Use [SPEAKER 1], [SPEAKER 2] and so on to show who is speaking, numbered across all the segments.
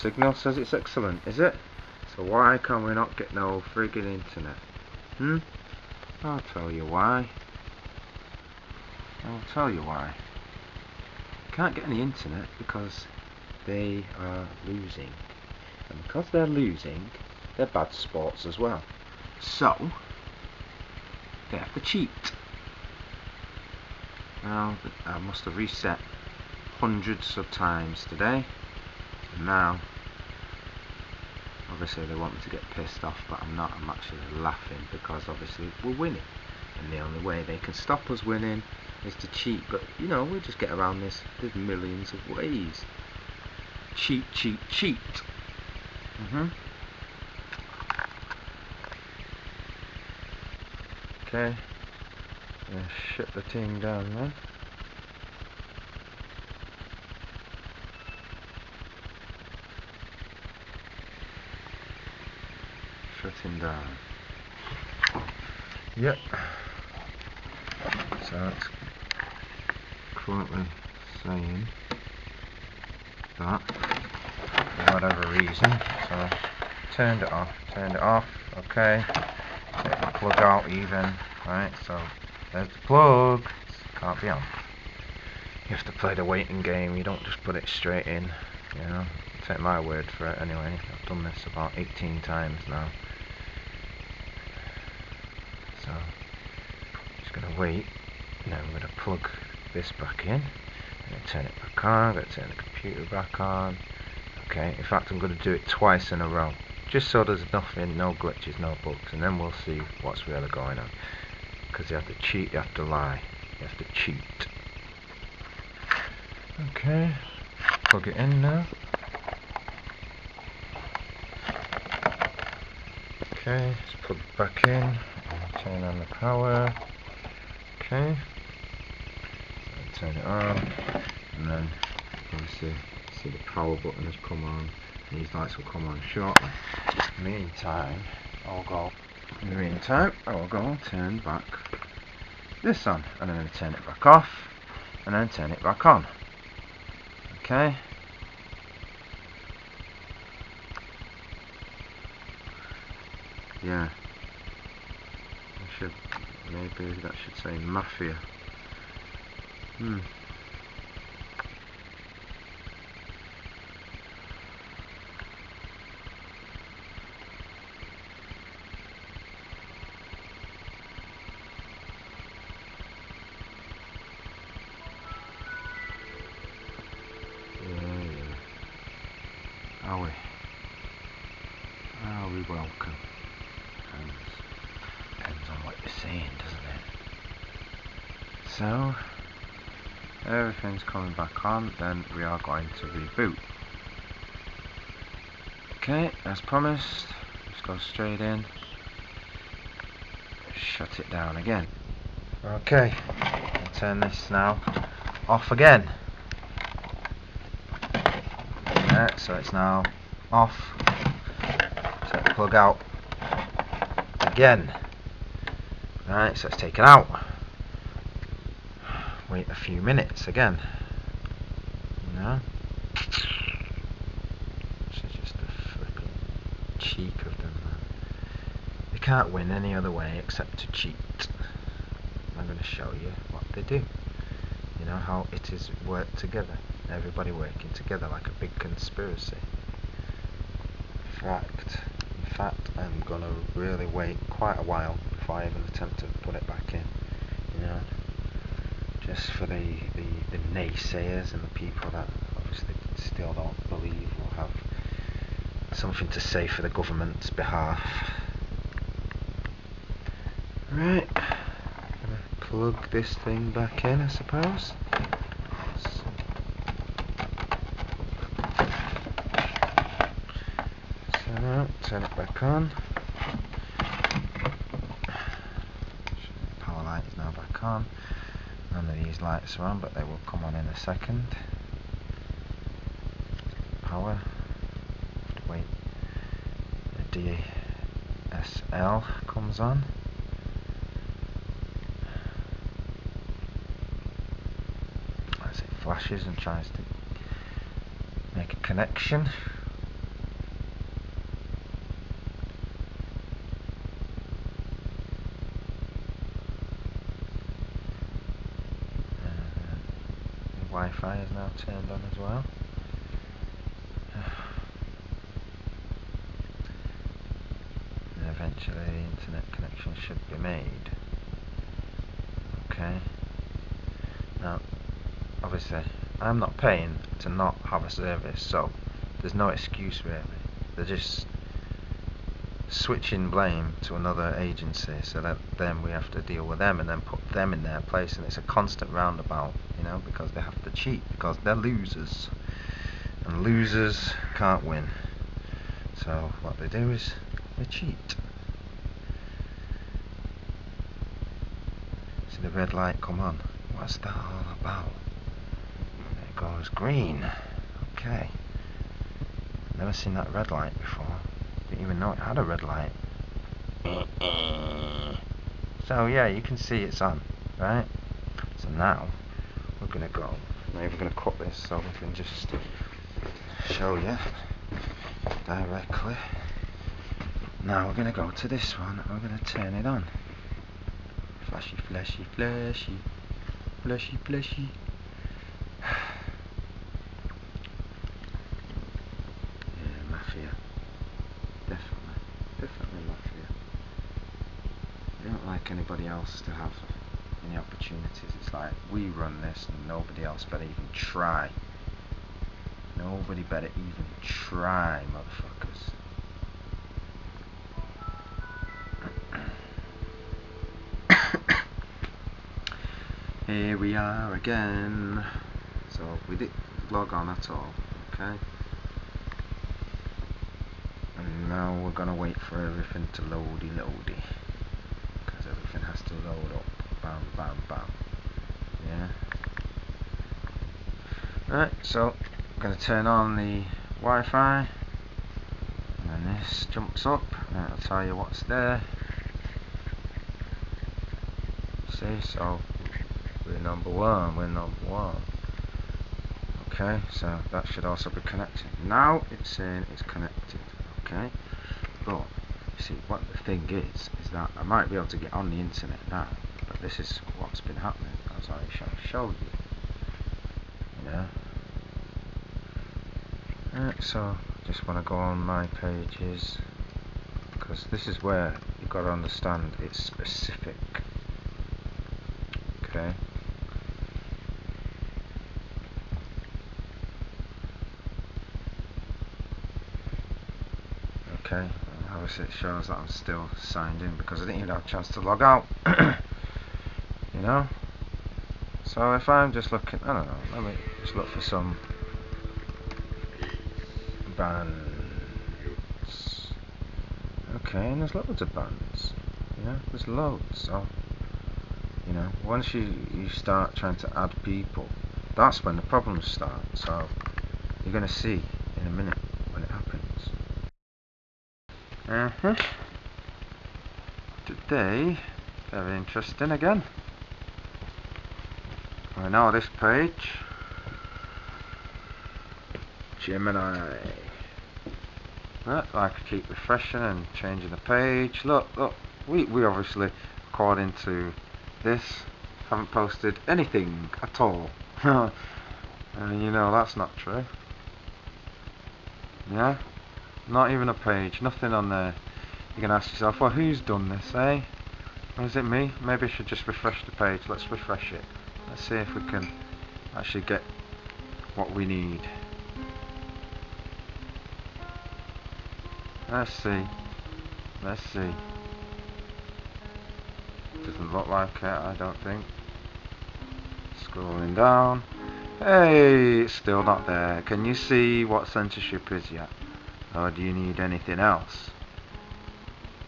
[SPEAKER 1] signal says it's excellent, is it? So why can we not get no friggin' internet? I'll tell you why. Can't get any internet because they are losing. And because they're losing, they're bad sports as well. So, they have to cheat. Now, I must have reset hundreds of times today. And now, obviously they want me to get pissed off, but I'm not. I'm actually laughing because obviously we're winning. And the only way they can stop us winning is to cheat. But, you know, we'll just get around this. There's millions of ways. Cheat. Okay. Yeah, shut the thing down then. Shut him down. Yep. So it's currently saying that for whatever reason. So turned it off. Okay. Take the plug out even. Right, so there's the plug. Can't be on. You have to play the waiting game. You don't just put it straight in. You know. Take my word for it anyway. I've done this about 18 times now. So just gonna wait. Now I'm gonna plug this back in. I'm gonna turn it back on. I'm gonna turn the computer back on. Okay. In fact, I'm gonna do it twice in a row, just so there's nothing, no glitches, no bugs, and then we'll see what's really going on. Because you have to cheat, you have to lie, you have to cheat. Okay, plug it in now. Okay, just plug it back in, turn on the power. Okay, so turn it on, and then obviously see the power button has come on. These lights will come on shortly. In the meantime, I will go and turn back this on, and then turn it back off, and then turn it back on. Okay. Yeah. Maybe that should say Mafia. Are we welcome? Depends on what you're saying, doesn't it? So, everything's coming back on, then we are going to reboot. Okay, as promised, just go straight in, shut it down again. Okay, I'll turn this now off again. Yeah, so it's now off. Take the plug out again. Right, so let's take it out. Wait a few minutes again. You know? This is just a flipping cheek of them. They can't win any other way except to cheat. I'm going to show you what they do. You know how it is worked together. Everybody working together like a big conspiracy. In fact, I'm going to really wait quite a while before I even attempt to put it back in. You know? Just for the naysayers and the people that obviously still don't believe or have something to say for the government's behalf. Right, I'm gonna plug this thing back in, I suppose. So now, turn it back on. Power light is now back on. None of these lights are on, but they will come on in a second. Power. Have to wait. The DSL comes on. As it flashes and tries to make a connection. Wi-Fi is now turned on as well. And eventually the internet connection should be made. Okay. Now, obviously, I'm not paying to not have a service, so there's no excuse really. They're just switching blame to another agency, so that then we have to deal with them and then put them in their place, and it's a constant roundabout, you know, because they have to cheat, because they're losers, and losers can't win. So what they do is they cheat. See the red light come on. What's that all about? It goes green. Okay. Never seen that red light before. Didn't even know it had a red light. So yeah, you can see it's on, right? So now we're gonna go. Maybe we're gonna cut this so we can just show you directly. Now we're gonna go to this one and we're gonna turn it on. Flashy, flashy, flashy, flashy, flashy. Yeah, mafia. Definitely mafia. They don't like anybody else to have any opportunities. It's like, we run this and nobody else better even try. Nobody better even try, motherfuckers. Here we are again. So we didn't log on at all, okay? And now we're gonna wait for everything to loady, because everything has to load up. Bam, bam, bam. Yeah. Right, so I'm gonna turn on the Wi-Fi, and then this jumps up, and it'll tell you what's there. See, so we're number one. Okay, so that should also be connected. Now it's saying it's connected. Okay, but you see, what the thing is that I might be able to get on the internet now, but this is what's been happening, as I shall show you. Yeah. Right, so just want to go on my pages, because this is where you've got to understand it's specific. Okay. Okay, obviously it shows that I'm still signed in because I didn't even have a chance to log out. You know? So if I'm just looking, I don't know, let me just look for some bands. Okay, and there's loads of bands. You know, there's loads. So, you know, once you start trying to add people, that's when the problems start. So you're going to see in a minute when it happens. Today, very interesting again. I know this page, Gemini. Right, I can keep refreshing and changing the page. Look, we obviously, according to this, haven't posted anything at all. And you know that's not true. Yeah? Not even a page, nothing on there. You can ask yourself, well, who's done this, eh? Or is it me? Maybe I should just refresh the page. Let's refresh it. Let's see if we can actually get what we need. Let's see. Let's see. Doesn't look like it, I don't think. Scrolling down. Hey, it's still not there. Can you see what censorship is yet? Or do you need anything else?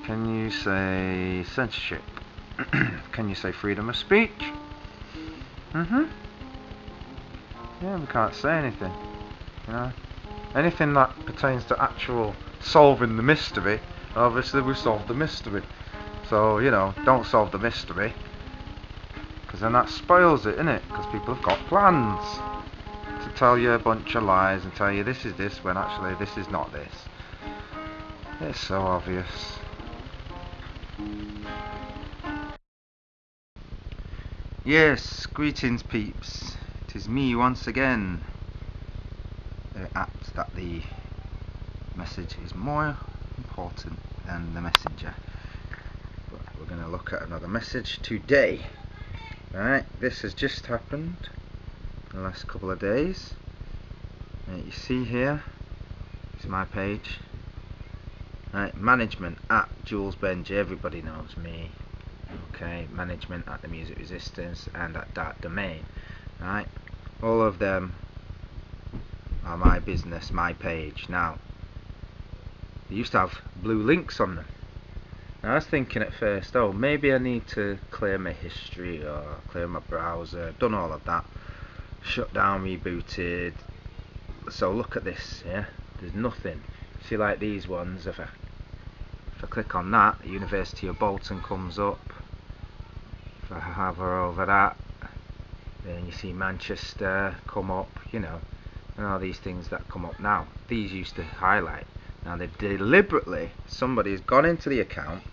[SPEAKER 1] Can you say censorship? Can you say freedom of speech? Yeah, we can't say anything. You know, anything that pertains to actual solving the mystery, obviously we've solved the mystery. So, you know, don't solve the mystery, because then that spoils it, innit? Because people have got plans to tell you a bunch of lies and tell you this is this when actually this is not this. It's so obvious. Yes, greetings peeps. It is me once again. They're apt that the message is more important than the messenger. But we're going to look at another message today. Alright, this has just happened in the last couple of days. You see here, it's my page. Right, management at Jules Benji, everybody knows me. Okay, management at the Music Resistance and at Dark Domain. Right, all of them are my business, my page. Now, they used to have blue links on them. Now I was thinking at first, oh, maybe I need to clear my history or clear my browser. I've done all of that. Shut down, rebooted. So look at this, yeah, there's nothing. See, like these ones, if I click on that, the University of Bolton comes up. If I hover over that, then you see Manchester come up, you know, and all these things that come up now. These used to highlight. Now they've deliberately, somebody has gone into the account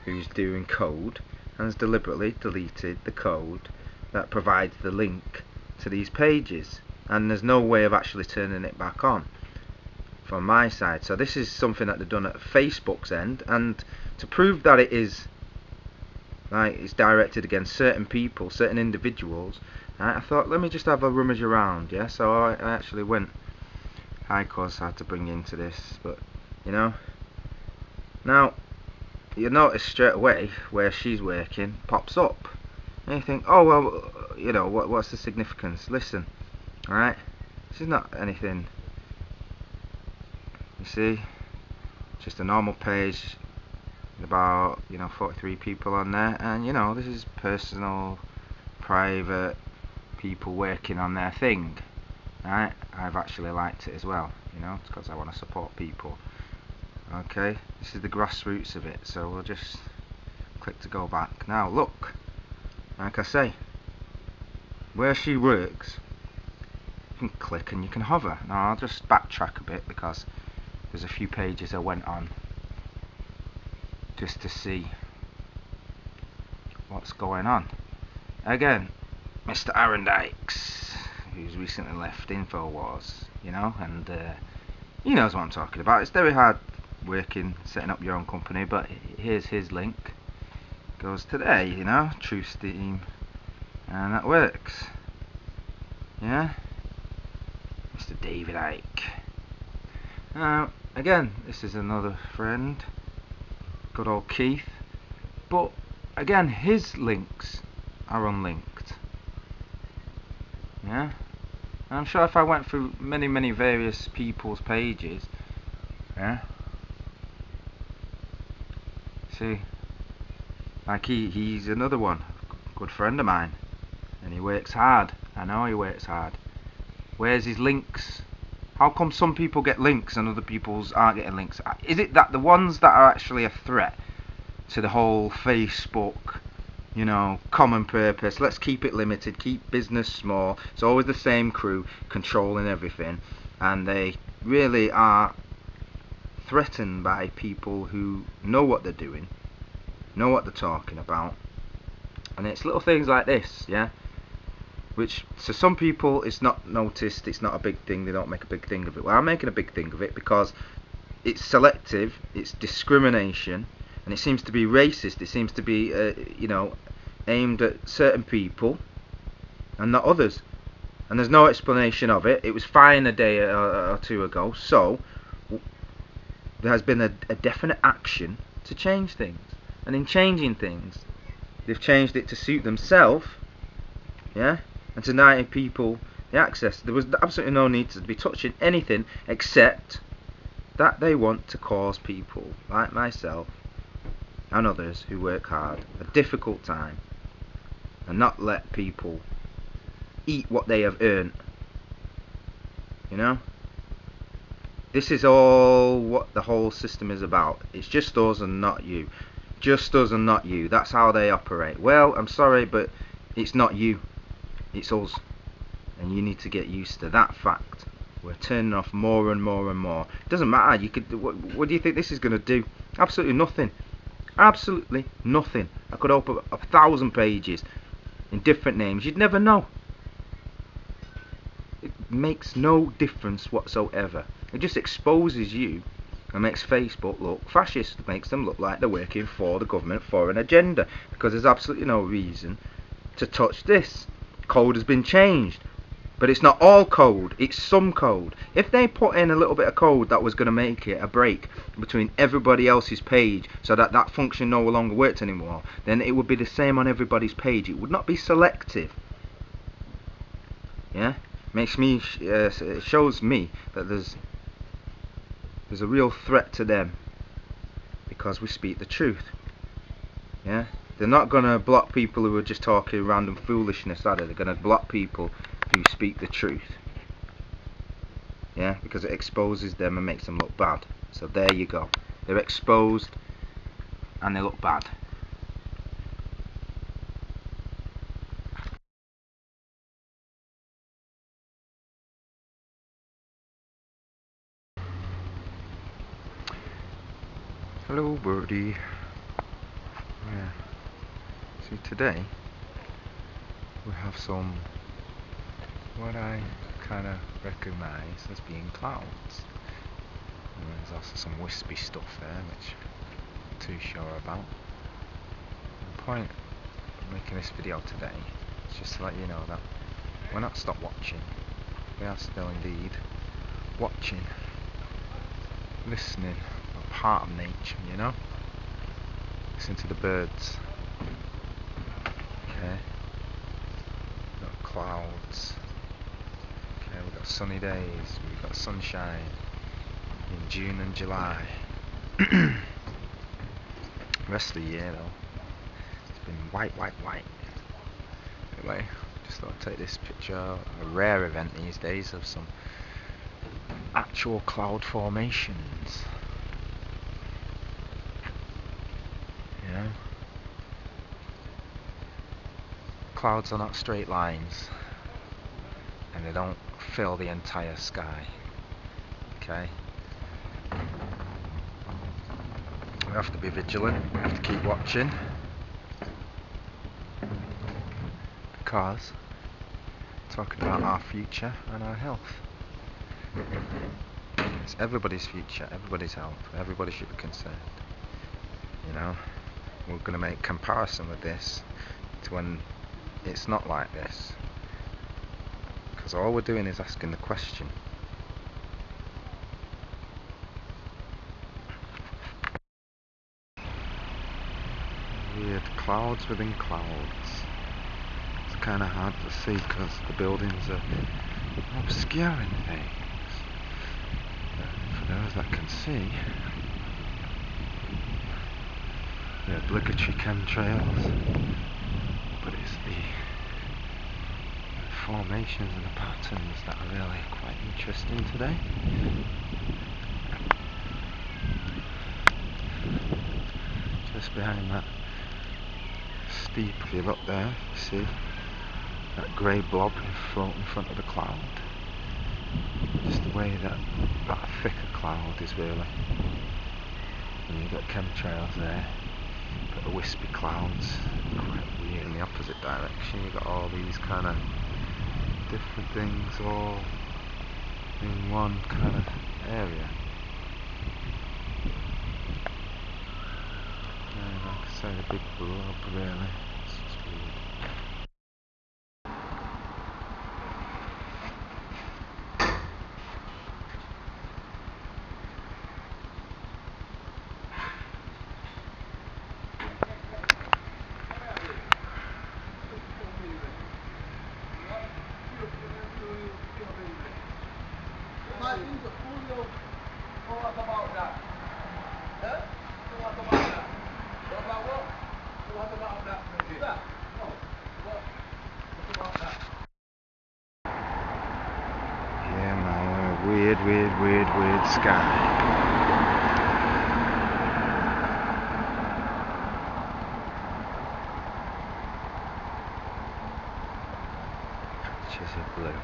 [SPEAKER 1] who's doing code and has deliberately deleted the code that provides the link to these pages, and there's no way of actually turning it back on from my side. So this is something that they've done at Facebook's end, and to prove that it is like it's directed against certain people, certain individuals, I thought, let me just have a rummage around. Yeah, so I actually went. High course I had to bring into this, but you know, now you notice straight away where she's working pops up, and you think, oh well, you know, what's the significance? Listen, all right, this is not anything. You see, just a normal page, about, you know, 43 people on there, and you know, this is personal, private people working on their thing. Right, I've actually liked it as well, you know, it's because I want to support people. Okay, this is the grassroots of it, so we'll just click to go back. Now look, like I say, where she works, you can click and you can hover. Now I'll just backtrack a bit because there's a few pages I went on just to see what's going on. Again, Mr. Arendykes, who's recently left InfoWars, you know, and he knows what I'm talking about. It's very hard working, setting up your own company, but here's his link. Goes to there, you know, True Steam, and that works. Yeah, Mr. David Icke. Now, again, this is another friend, good old Keith, but again, his links are unlinked. Yeah, I'm sure if I went through many various people's pages, yeah, see, like he's another one, good friend of mine, and he works hard. I know he works hard. Where's his links? How come some people get links and other people's aren't getting links? Is it that the ones that are actually a threat to the whole Facebook, you know, common purpose, let's keep it limited, keep business small, it's always the same crew controlling everything, and they really are threatened by people who know what they're doing, know what they're talking about, and it's little things like this, yeah, which to some people it's not noticed, it's not a big thing, they don't make a big thing of it. Well, I'm making a big thing of it because it's selective, it's discrimination, and it seems to be racist. It seems to be, you know, aimed at certain people and not others. And there's no explanation of it. It was fine a day or two ago. So there has been a definite action to change things. And in changing things, they've changed it to suit themselves, yeah, and to deny people the access. There was absolutely no need to be touching anything except that they want to cause people like myself and others who work hard a difficult time, and not let people eat what they have earned. You know, this is all what the whole system is about. It's just us and not you, just us and not you. That's how they operate. Well, I'm sorry, but it's not you, it's us, and you need to get used to that fact. We're turning off more and more and more. It doesn't matter. You could. What do you think this is going to do? Absolutely nothing. Absolutely nothing. I could open 1,000 pages in different names. You'd never know. makes no difference whatsoever. It just exposes you and makes Facebook look fascist. It makes them look like they're working for the government for an agenda, because there's absolutely no reason to touch this. Code has been changed, but it's not all code, it's some code. If they put in a little bit of code that was going to make it a break between everybody else's page so that that function no longer worked anymore, then it would be the same on everybody's page. It would not be selective. Yeah, makes me it shows me that there's a real threat to them, because we speak the truth. Yeah, they're not gonna block people who are just talking random foolishness, are they? They're gonna block people who speak the truth. Yeah, because it exposes them and makes them look bad. So there you go. They're exposed and they look bad. Hello, birdie. Yeah. See, today we have some what I kind of recognise as being clouds. And there's also some wispy stuff there, which I'm not too sure about. The point of making this video today is just to let you know that we're not stopped watching. We are still indeed watching, listening, we're part of nature, you know? Listen to the birds. Okay. We've got clouds. Okay, we've got sunny days, we've got sunshine in June and July. The rest of the year though, it's been white. Anyway, just thought I'd take this picture, a rare event these days, of some actual cloud formations. You know? Clouds are not straight lines, and they don't fill the entire sky. Okay? We have to be vigilant, we have to keep watching, because talking about our future and our health. It's everybody's future, everybody's health, everybody should be concerned. You know, we're going to make comparison with this to when it's not like this, because all we're doing is asking the question. Weird clouds within clouds. It's kind of hard to see because the buildings are obscuring things. But for those that can see, the obligatory chemtrails, but it's the formations and the patterns that are really quite interesting today. Just behind that steep, if you look there, you see that grey blob in front of the cloud. Just the way that thicker cloud is really. And you've got chemtrails there, got the wispy clouds, quite weird in the opposite direction. You've got all these kind of different things all in one kind of area. And like I say, the big blob really. It's just weird. Yeah man, weird sky. Patches of blue.